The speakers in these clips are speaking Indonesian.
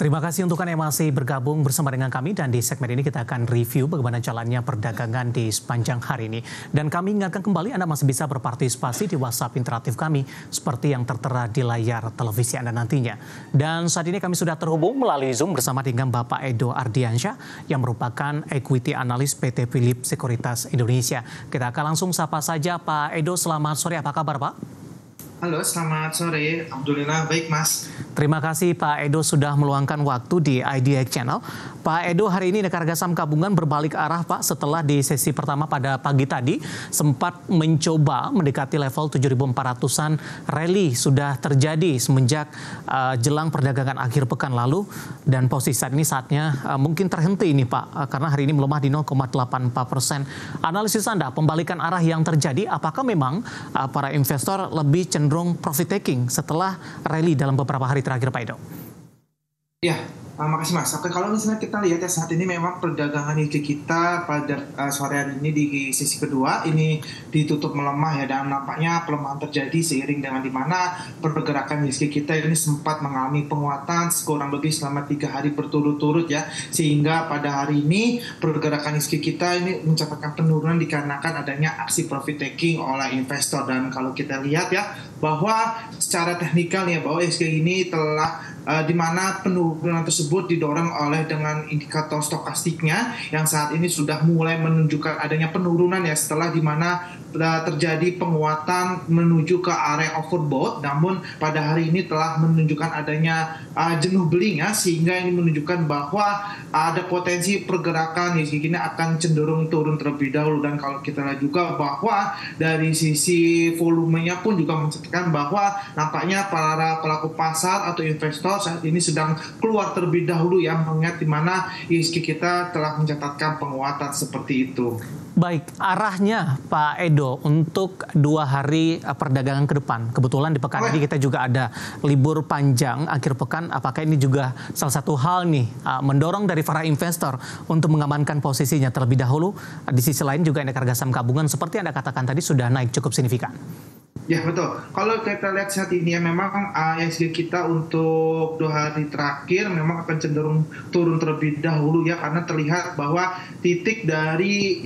Terima kasih untuk Anda yang masih bergabung bersama dengan kami, dan di segmen ini kita akan review bagaimana jalannya perdagangan di sepanjang hari ini. Dan kami ingatkan kembali Anda masih bisa berpartisipasi di WhatsApp interaktif kami seperti yang tertera di layar televisi Anda nantinya. Dan saat ini kami sudah terhubung melalui Zoom bersama dengan Bapak Edo Ardiansyah yang merupakan Equity Analyst PT Phillip Sekuritas Indonesia. Kita akan langsung sapa saja Pak Edo. Selamat sore, apa kabar Pak? Halo, selamat sore. Alhamdulillah baik, Mas. Terima kasih Pak Edo sudah meluangkan waktu di IDX Channel. Pak Edo, hari ini indeks harga saham gabungan berbalik arah Pak setelah di sesi pertama pada pagi tadi sempat mencoba mendekati level 7.400-an. Rally sudah terjadi semenjak jelang perdagangan akhir pekan lalu, dan posisi saat ini saatnya mungkin terhenti ini Pak, karena hari ini melemah di 0,84%. Analisis Anda, pembalikan arah yang terjadi, apakah memang para investor lebih cenderung profit taking setelah rally dalam beberapa hari terakhir Pak Edo? Ya, makasih Mas. Oke, kalau misalnya kita lihat ya saat ini memang perdagangan IHSG kita pada sore hari ini di sesi kedua ini ditutup melemah ya, dan nampaknya pelemahan terjadi seiring dengan dimana pergerakan IHSG kita ini sempat mengalami penguatan kurang lebih selama 3 hari berturut-turut ya, sehingga pada hari ini pergerakan IHSG kita ini mencatatkan penurunan dikarenakan adanya aksi profit taking oleh investor. Dan kalau kita lihat ya bahwa secara teknikal ya bahwa IHSG ini telah di mana penurunan tersebut didorong oleh dengan indikator stokastiknya yang saat ini sudah mulai menunjukkan adanya penurunan ya, setelah di mana terjadi penguatan menuju ke area overbought, namun pada hari ini telah menunjukkan adanya jenuh beli ya, sehingga ini menunjukkan bahwa ada potensi pergerakan IHSG ini akan cenderung turun terlebih dahulu. Dan kalau kita lihat juga bahwa dari sisi volumenya pun juga menunjukkan bahwa nampaknya para pelaku pasar atau investor saat ini sedang keluar terlebih dahulu ya, mengingat di mana IHSG kita telah mencatatkan penguatan seperti itu. Baik, arahnya Pak Edo untuk 2 hari perdagangan ke depan. Kebetulan di pekan ini kita juga ada libur panjang akhir pekan. Apakah ini juga salah satu hal nih mendorong dari para investor untuk mengamankan posisinya terlebih dahulu? Di sisi lain juga indeks harga saham gabungan seperti Anda katakan tadi sudah naik cukup signifikan. Ya betul. Kalau kita lihat saat ini ya memang IHSG kita untuk 2 hari terakhir memang akan cenderung turun terlebih dahulu ya, karena terlihat bahwa titik dari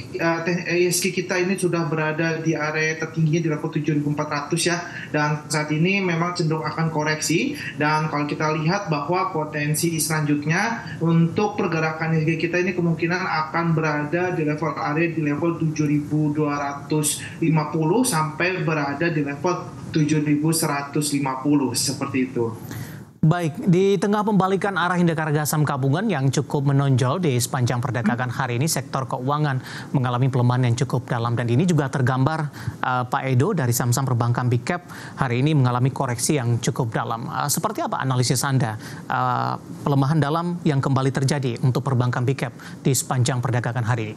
IHSG kita ini sudah berada di area tertingginya di level 7.400 ya, dan saat ini memang cenderung akan koreksi. Dan kalau kita lihat bahwa potensi selanjutnya untuk pergerakan IHSG kita ini kemungkinan akan berada di level area di level 7.250 sampai berada di level 7.150 seperti itu. Baik, di tengah pembalikan arah indeks harga saham gabungan yang cukup menonjol di sepanjang perdagangan hari ini, sektor keuangan mengalami pelemahan yang cukup dalam, dan ini juga tergambar Pak Edo dari saham-saham perbankan big cap hari ini mengalami koreksi yang cukup dalam. Seperti apa analisis Anda pelemahan dalam yang kembali terjadi untuk perbankan big cap di sepanjang perdagangan hari ini?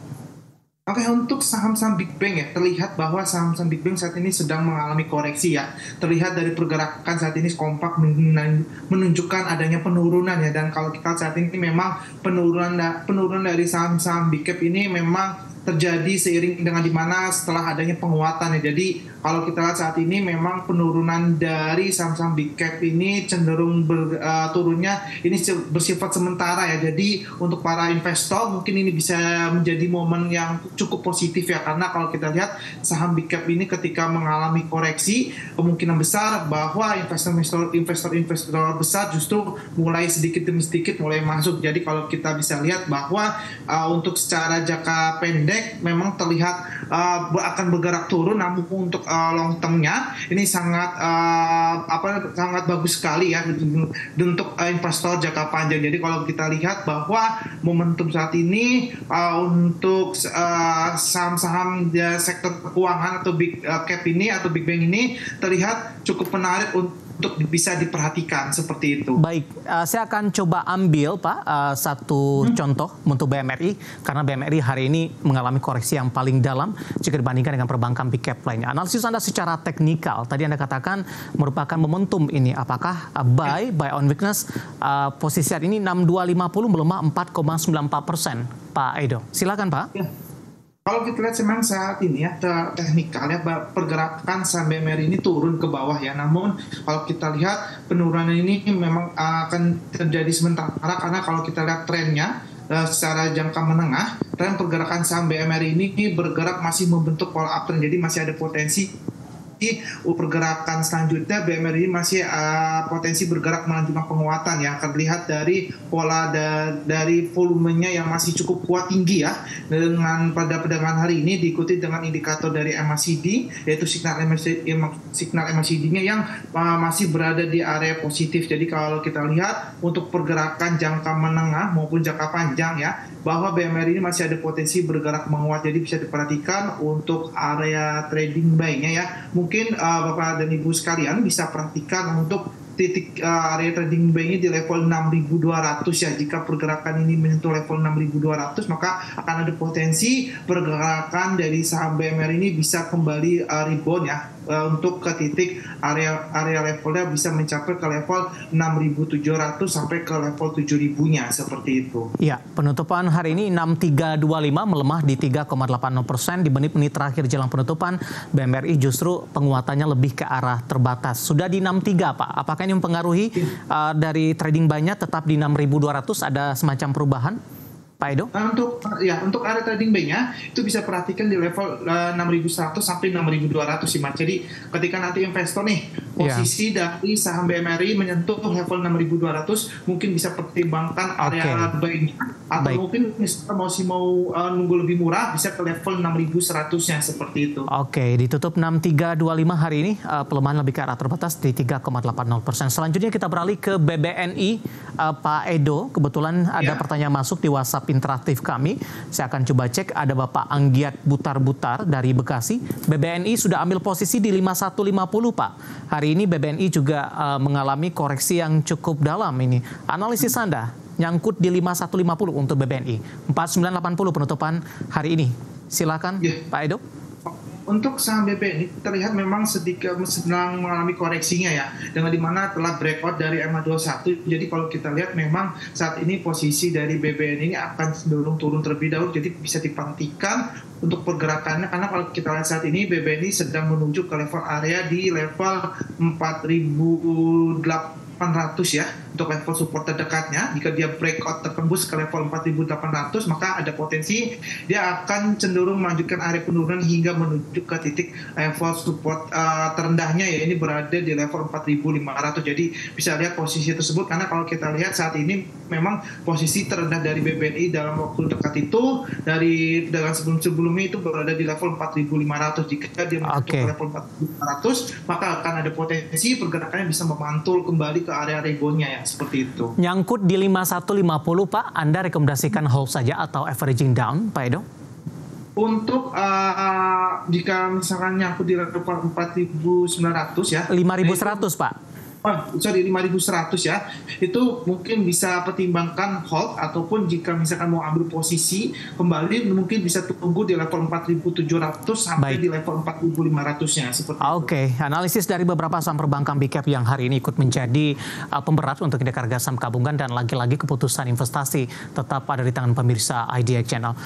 Oke, untuk saham-saham Big Bank ya, terlihat bahwa saham-saham Big Bank saat ini sedang mengalami koreksi ya. Terlihat dari pergerakan saat ini kompak menunjukkan adanya penurunan ya, dan kalau kita saat ini memang penurunan dari saham-saham Big Cap ini memang terjadi seiring dengan dimana setelah adanya penguatan ya. Jadi kalau kita lihat saat ini memang penurunan dari saham-saham big cap ini cenderung turunnya ini bersifat sementara ya. Jadi untuk para investor mungkin ini bisa menjadi momen yang cukup positif ya, karena kalau kita lihat saham big cap ini ketika mengalami koreksi, kemungkinan besar bahwa investor besar justru mulai sedikit demi sedikit mulai masuk. Jadi kalau kita bisa lihat bahwa untuk secara jangka pendek memang terlihat akan bergerak turun, namun untuk long termnya ini sangat bagus sekali ya untuk investor jangka panjang. Jadi kalau kita lihat bahwa momentum saat ini untuk saham-saham di sektor keuangan atau big cap ini atau big bank ini terlihat cukup menarik untuk bisa diperhatikan seperti itu. Baik, saya akan coba ambil Pak satu contoh untuk BMRI, karena BMRI hari ini mengalami koreksi yang paling dalam jika dibandingkan dengan perbankan big cap lainnya. Analisis Anda secara teknikal, tadi Anda katakan merupakan momentum ini. Apakah buy on weakness, posisi saat ini 6250 melemah 4,94%, Pak Edo? Silakan Pak. Ya. Kalau kita lihat memang saat ini ya teknikal ya pergerakan saham BMRI ini turun ke bawah ya. Namun kalau kita lihat penurunan ini memang akan terjadi sementara karena kalau kita lihat trennya secara jangka menengah, tren pergerakan saham BMRI ini bergerak masih membentuk pola uptrend. Jadi masih ada potensi pergerakan selanjutnya BMRI masih potensi bergerak melanjutkan penguatan ya, akan dilihat dari pola dari volumenya yang masih cukup kuat tinggi ya, dengan pada perdagangan hari ini diikuti dengan indikator dari MACD yaitu signal MACD-nya yang masih berada di area positif. Jadi kalau kita lihat untuk pergerakan jangka menengah maupun jangka panjang ya, bahwa BMRI ini masih ada potensi bergerak menguat. Jadi bisa diperhatikan untuk area trading buy-nya ya. Mungkin Bapak dan Ibu sekalian bisa perhatikan untuk titik area trading buy-nya di level 6.200 ya. Jika pergerakan ini menyentuh level 6.200 maka akan ada potensi pergerakan dari saham BMRI ini bisa kembali rebound ya, untuk ke titik area levelnya bisa mencapai ke level 6.700 sampai ke level 7.000-nya seperti itu. Ya, penutupan hari ini 6325 melemah di 3,80%. Di menit-menit terakhir jelang penutupan BMRI justru penguatannya lebih ke arah terbatas. Sudah di 63 Pak. Apakah ini mempengaruhi dari trading buy-nya tetap di 6.200, ada semacam perubahan? Pak Edo? Untuk area trading buy-nya itu bisa perhatikan di level 6.100 sampai 6.200 sih Mas. Jadi ketika nanti investor nih posisi dari saham BMRI menyentuh level 6.200 mungkin bisa pertimbangkan area buy-nya, atau mungkin misalnya mau nunggu lebih murah bisa ke level 6.100-nya seperti itu. Oke, ditutup 6325 hari ini, pelemahan lebih ke arah terbatas di 3,80%. Selanjutnya kita beralih ke BBNI, Pak Edo. Kebetulan ada pertanyaan masuk di WhatsApp interaktif kami. Saya akan coba cek, ada Bapak Anggiat Butar-Butar dari Bekasi. BBNI sudah ambil posisi di 5150 Pak. Hari ini BBNI juga mengalami koreksi yang cukup dalam ini. Analisis Anda nyangkut di 5150 untuk BBNI. 4980 penutupan hari ini. Silakan Pak Edo. Untuk saham BBNI terlihat memang sedang mengalami koreksinya ya, dengan dimana telah breakout dari MA21. Jadi kalau kita lihat memang saat ini posisi dari BBNI ini akan cenderung turun terlebih dahulu. Jadi bisa diperhatikan untuk pergerakannya, karena kalau kita lihat saat ini BBNI sedang menuju ke level area di level 4.800 ya, untuk level support terdekatnya. Jika dia breakout tertembus ke level 4.800 maka ada potensi dia akan cenderung melanjutkan area penurunan hingga menuju ke titik level support terendahnya ya, ini berada di level 4.500. Jadi bisa lihat posisi tersebut, karena kalau kita lihat saat ini memang posisi terendah dari BBNI dalam waktu dekat itu dari perdagangan sebelumnya itu berada di level 4.500. Jika dia menuju ke level 4.500 maka akan ada potensi pergerakannya bisa memantul kembali ke area reboundnya ya, seperti itu. Nyangkut di 5150 Pak, Anda rekomendasikan hold saja atau averaging down Pak Edo? Untuk jika misalkan nyangkut di level 4.900 ya, 5.100 Pak. 5.100 ya, itu mungkin bisa pertimbangkan hold, ataupun jika misalkan mau ambil posisi kembali mungkin bisa tunggu di level 4.700 sampai di level 4.500-nya seperti itu. Oke, analisis dari beberapa saham perbankan big cap yang hari ini ikut menjadi pemberat untuk indeks harga saham gabungan, dan lagi-lagi keputusan investasi tetap ada di tangan pemirsa IDX Channel.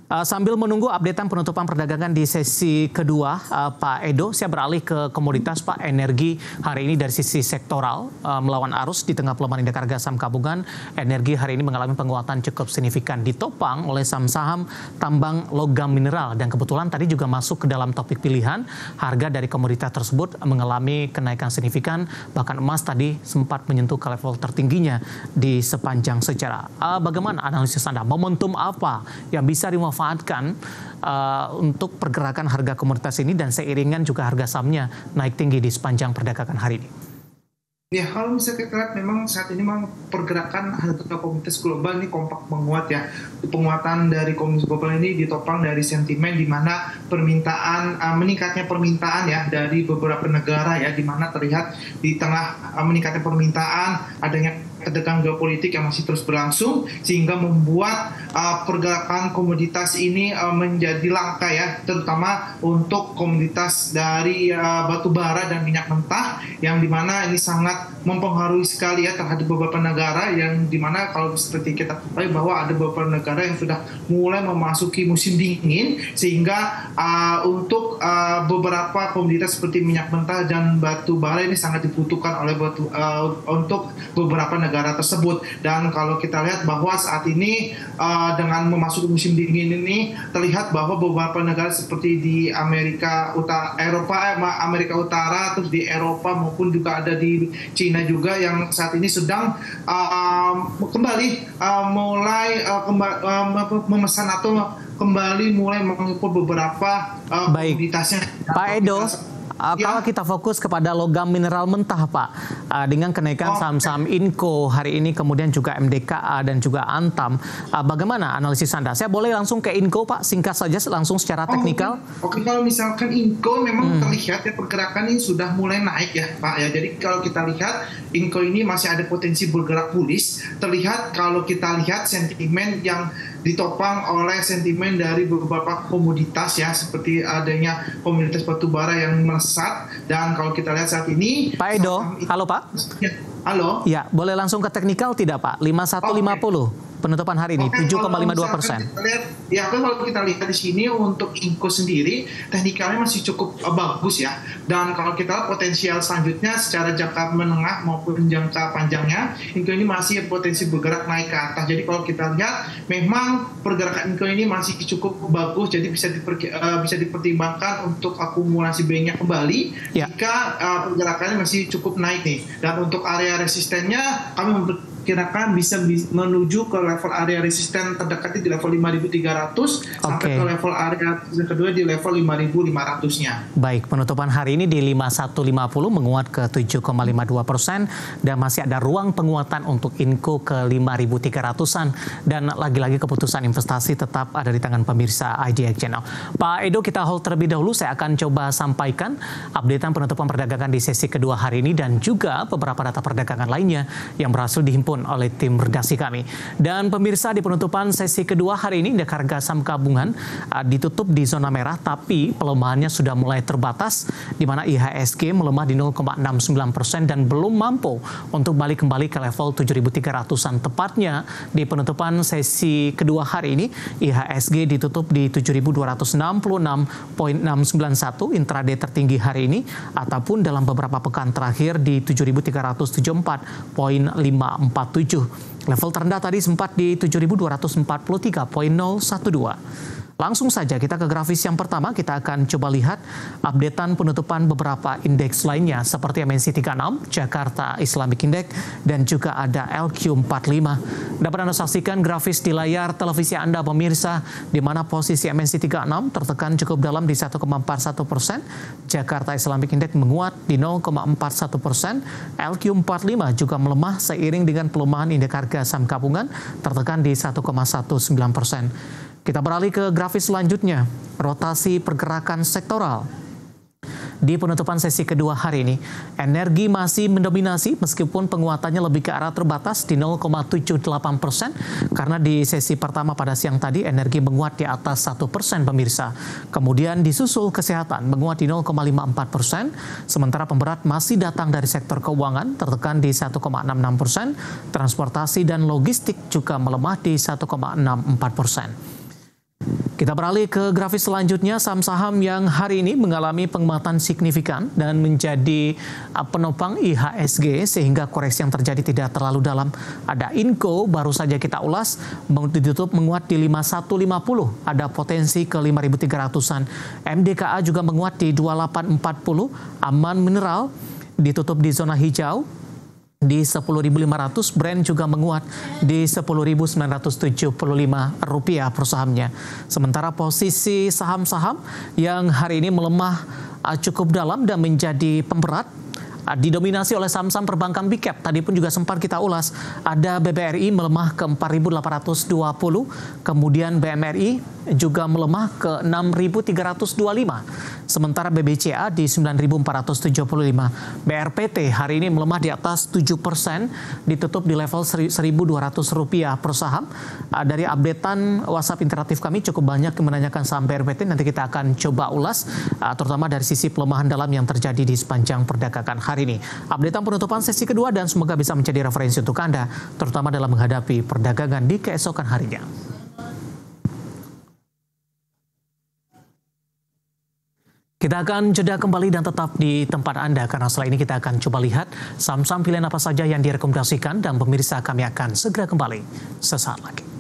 Sambil menunggu updatean penutupan perdagangan di sesi kedua, Pak Edo, saya beralih ke komoditas Pak. Energi hari ini dari sisi sektoral melawan arus di tengah pelemahan indeks harga saham gabungan. Energi hari ini mengalami penguatan cukup signifikan, ditopang oleh saham-saham tambang logam mineral, dan kebetulan tadi juga masuk ke dalam topik pilihan. Harga dari komoditas tersebut mengalami kenaikan signifikan, bahkan emas tadi sempat menyentuh ke level tertingginya di sepanjang sejarah. Bagaimana analisis Anda? Momentum apa yang bisa dimanfaatkan untuk pergerakan harga komoditas ini, dan seiringan juga harga sahamnya naik tinggi di sepanjang perdagangan hari ini? Ya, kalau misalnya kita lihat memang saat ini memang pergerakan harga komoditas global ini kompak menguat ya. Penguatan dari komoditas global ini ditopang dari sentimen di mana meningkatnya permintaan ya dari beberapa negara ya, di mana terlihat di tengah meningkatnya permintaan adanya ketegangan geopolitik yang masih terus berlangsung, sehingga membuat pergerakan komoditas ini menjadi langka ya, terutama untuk komoditas dari batu bara dan minyak mentah, yang dimana ini sangat mempengaruhi sekali ya terhadap beberapa negara, yang dimana kalau seperti kita ketahui bahwa ada beberapa negara yang sudah mulai memasuki musim dingin, sehingga untuk beberapa komoditas seperti minyak mentah dan batu bara ini sangat dibutuhkan oleh untuk beberapa negara tersebut. Dan kalau kita lihat bahwa saat ini dengan memasuki musim dingin ini terlihat bahwa beberapa negara seperti di Amerika Utara, terus di Eropa maupun juga ada di Cina juga yang saat ini sedang kembali memesan atau kembali mulai mengimpor beberapa komoditasnya. Pak Edo, kalau kita fokus kepada logam mineral mentah, Pak, dengan kenaikan saham-saham Inco hari ini, kemudian juga MDKA dan juga Antam, bagaimana analisis Anda? Saya boleh langsung ke Inco, Pak, singkat saja langsung secara teknikal. Oke, kalau misalkan Inco memang terlihat ya pergerakan ini sudah mulai naik ya, Pak ya. Jadi kalau kita lihat Inco ini masih ada potensi bergerak bullish. Terlihat kalau kita lihat sentimen yang ditopang oleh sentimen dari beberapa komoditas ya, seperti adanya komoditas batubara yang melesat. Dan kalau kita lihat saat ini, Pak Edo, halo Pak. Halo. Ya, boleh langsung ke teknikal tidak Pak? 5150 penutupan hari ini 7,52%. Ya, kalau kita lihat di sini untuk Inco sendiri teknikalnya masih cukup bagus ya. Dan kalau kita lihat potensial selanjutnya secara jangka menengah maupun jangka panjangnya, Inco ini masih potensi bergerak naik ke atas. Jadi kalau kita lihat memang pergerakan Inco ini masih cukup bagus, jadi bisa dipertimbangkan untuk akumulasi banknya kembali jika pergerakannya masih cukup naik nih. Dan untuk area resistennya kami memperkirakan bisa menuju ke level area resisten terdekatnya di level 5.300 sampai ke level area kedua di level 5.500-nya. Baik, penutupan hari ini di 5150 menguat ke 7,52% dan masih ada ruang penguatan untuk Inco ke 5.300-an, dan lagi-lagi keputusan investasi tetap ada di tangan pemirsa IDX Channel. Pak Edo, kita hold terlebih dahulu. Saya akan coba sampaikan updatean penutupan perdagangan di sesi kedua hari ini dan juga beberapa data perdagangan lainnya yang berhasil dihimpun oleh tim redaksi kami. Dan pemirsa, di penutupan sesi kedua hari ini indeks harga saham gabungan ditutup di zona merah, tapi pelemahannya sudah mulai terbatas, di mana IHSG melemah di 0,69% dan belum mampu untuk balik kembali ke level 7.300-an. Tepatnya di penutupan sesi kedua hari ini IHSG ditutup di 7.266,691 intraday tertinggi hari ini, ataupun dalam beberapa pekan terakhir di 7.374,547. Level terendah tadi sempat di 7.243,012. Langsung saja kita ke grafis yang pertama. Kita akan coba lihat updatean penutupan beberapa indeks lainnya seperti MNC 36, Jakarta Islamic Index, dan juga ada LQ45. Dapat Anda saksikan grafis di layar televisi Anda pemirsa, di mana posisi MNC 36 tertekan cukup dalam di 1,41%, Jakarta Islamic Index menguat di 0,41%, LQ45 juga melemah seiring dengan pelemahan indeks harga saham gabungan tertekan di 1,19%. Kita beralih ke grafis selanjutnya, rotasi pergerakan sektoral. Di penutupan sesi kedua hari ini, energi masih mendominasi meskipun penguatannya lebih ke arah terbatas di 0,78%, karena di sesi pertama pada siang tadi energi menguat di atas 1% pemirsa. Kemudian disusul kesehatan menguat di 0,54%, sementara pemberat masih datang dari sektor keuangan tertekan di 1,66%, transportasi dan logistik juga melemah di 1,64%. Kita beralih ke grafis selanjutnya, saham-saham yang hari ini mengalami penguatan signifikan dan menjadi penopang IHSG sehingga koreksi yang terjadi tidak terlalu dalam. Ada Inco, baru saja kita ulas, ditutup menguat di 5150, ada potensi ke 5.300-an. MDKA juga menguat di 2840, Aman Mineral ditutup di zona hijau di 10.500, Brent juga menguat di 10.975 rupiah per sahamnya. Sementara posisi saham-saham yang hari ini melemah cukup dalam dan menjadi pemberat didominasi oleh saham-saham perbankan big cap. Tadi pun juga sempat kita ulas, ada BBRI melemah ke 4.820, kemudian BMRI juga melemah ke 6.325. Sementara BBCA di 9.475. BRPT hari ini melemah di atas 7%, ditutup di level Rp1.200 per saham. Dari updatean WhatsApp interaktif kami cukup banyak yang menanyakan saham BRPT, nanti kita akan coba ulas, terutama dari sisi pelemahan dalam yang terjadi di sepanjang perdagangan hari ini. Updatean penutupan sesi kedua dan semoga bisa menjadi referensi untuk Anda, terutama dalam menghadapi perdagangan di keesokan harinya. Kita akan jeda kembali dan tetap di tempat Anda, karena setelah ini kita akan coba lihat saham-saham pilihan apa saja yang direkomendasikan, dan pemirsa kami akan segera kembali sesaat lagi.